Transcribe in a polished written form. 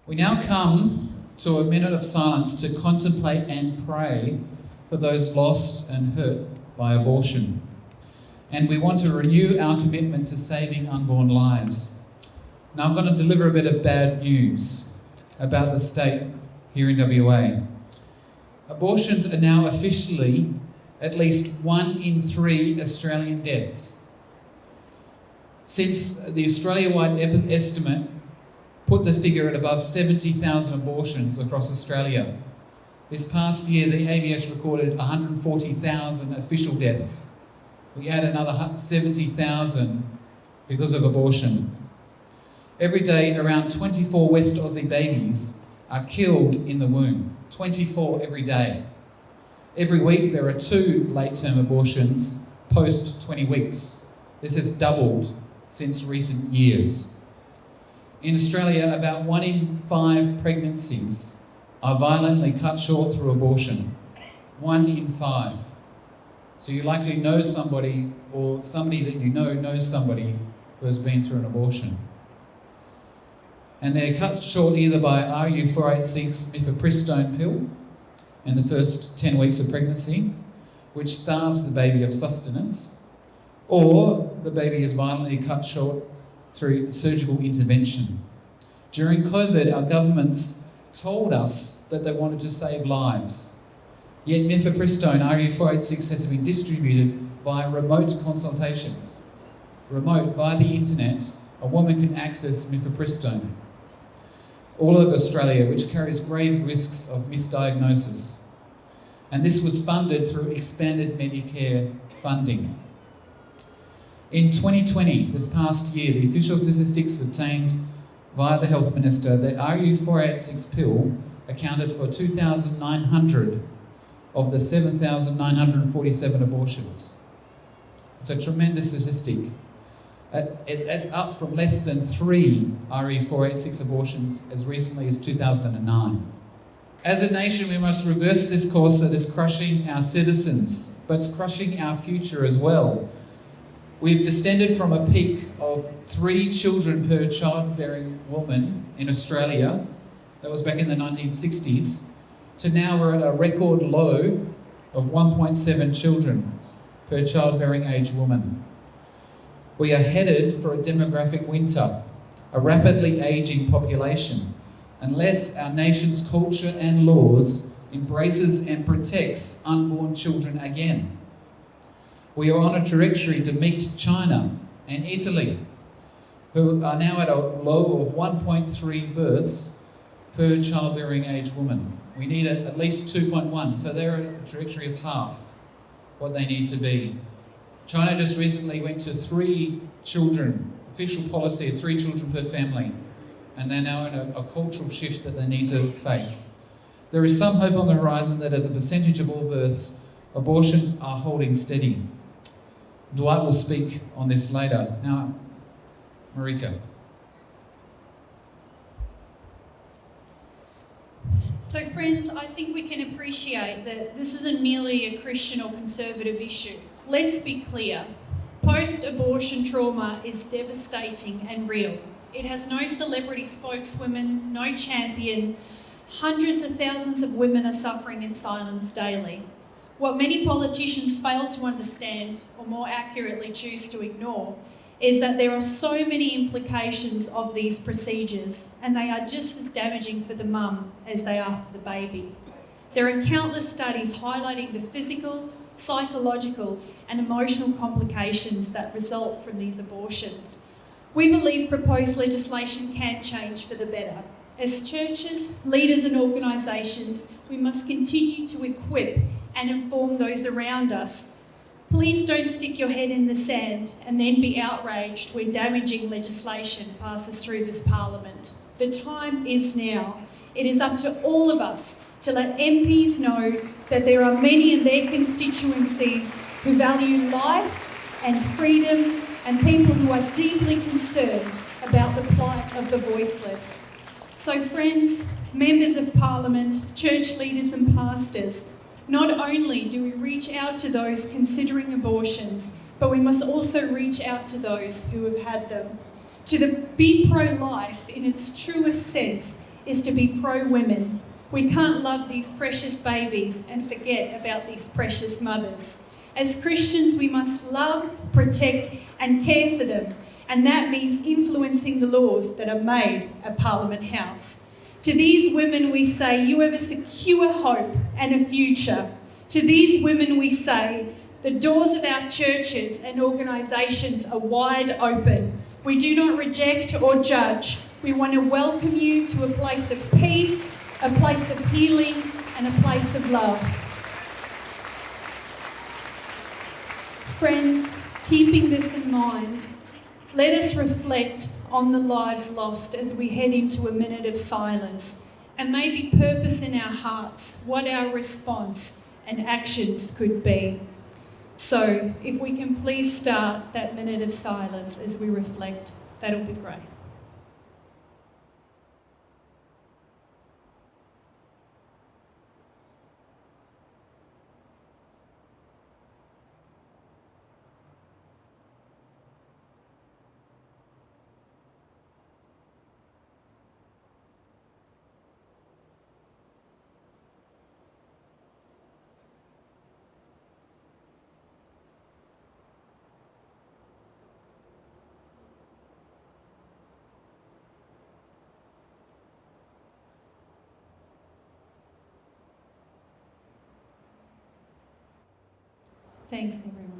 We now come to a minute of silence to contemplate and pray for those lost and hurt by abortion. And we want to renew our commitment to saving unborn lives. Now I'm going to deliver a bit of bad news about the state here in WA. Abortions are now officially at least 1 in 3 Australian deaths. Since the Australia-wide estimate put the figure at above 70,000 abortions across Australia. This past year, the ABS recorded 140,000 official deaths. We add another 70,000 because of abortion. Every day, around 24 West Aussie babies are killed in the womb. 24 every day. Every week, there are 2 late-term abortions post 20 weeks. This has doubled since recent years. In Australia, about 1 in 5 pregnancies are violently cut short through abortion. 1 in 5. So you likely know somebody, or somebody that you know knows somebody who has been through an abortion. And they're cut short either by RU486 mifepristone pill in the first 10 weeks of pregnancy, which starves the baby of sustenance, or the baby is violently cut short through surgical intervention. During COVID, our governments told us that they wanted to save lives. Yet mifepristone, RU486, has been distributed via remote consultations. Remote, via the internet, a woman can access mifepristone. All over Australia, which carries grave risks of misdiagnosis. And this was funded through expanded Medicare funding. In 2020, this past year, the official statistics obtained via the Health Minister, the RU486 pill accounted for 2,900 of the 7,947 abortions. It's a tremendous statistic. It's up from less than 3 RU486 abortions as recently as 2009. As a nation, we must reverse this course that is crushing our citizens, but it's crushing our future as well. We've descended from a peak of 3 children per childbearing woman in Australia, that was back in the 1960s, to now we're at a record low of 1.7 children per childbearing age woman. We are headed for a demographic winter, a rapidly aging population, unless our nation's culture and laws embraces and protects unborn children again. We are on a trajectory to meet China and Italy, who are now at a low of 1.3 births per childbearing age woman. We need at least 2.1, so they're at a trajectory of half what they need to be. China just recently went to 3 children, official policy of 3 children per family, and they're now in a cultural shift that they need to face. There is some hope on the horizon that as a percentage of all births, abortions are holding steady. Dwight will speak on this later. Now, Marika. So friends, I think we can appreciate that this isn't merely a Christian or conservative issue. Let's be clear. Post-abortion trauma is devastating and real. It has no celebrity spokeswoman, no champion. Hundreds of thousands of women are suffering in silence daily. What many politicians fail to understand, or more accurately choose to ignore, is that there are so many implications of these procedures, and they are just as damaging for the mum as they are for the baby. There are countless studies highlighting the physical, psychological, and emotional complications that result from these abortions. We believe proposed legislation can change for the better. As churches, leaders and organisations, we must continue to equip and inform those around us. Please don't stick your head in the sand and then be outraged when damaging legislation passes through this Parliament. The time is now. It is up to all of us to let MPs know that there are many in their constituencies who value life and freedom and people who are deeply concerned about the plight of the voiceless. So friends, members of Parliament, church leaders and pastors, not only do we reach out to those considering abortions, but we must also reach out to those who have had them. To be pro-life in its truest sense is to be pro-women. We can't love these precious babies and forget about these precious mothers. As Christians, we must love, protect and care for them, and that means influencing the laws that are made at Parliament House. To these women we say, you have a secure hope and a future. To these women we say, the doors of our churches and organisations are wide open. We do not reject or judge. We want to welcome you to a place of peace, a place of healing and a place of love. Friends, keeping this in mind, let us reflect on the lives lost as we head into a minute of silence and maybe purpose in our hearts what our response and actions could be. So if we can please start that minute of silence as we reflect, that'll be great. Thanks, everyone.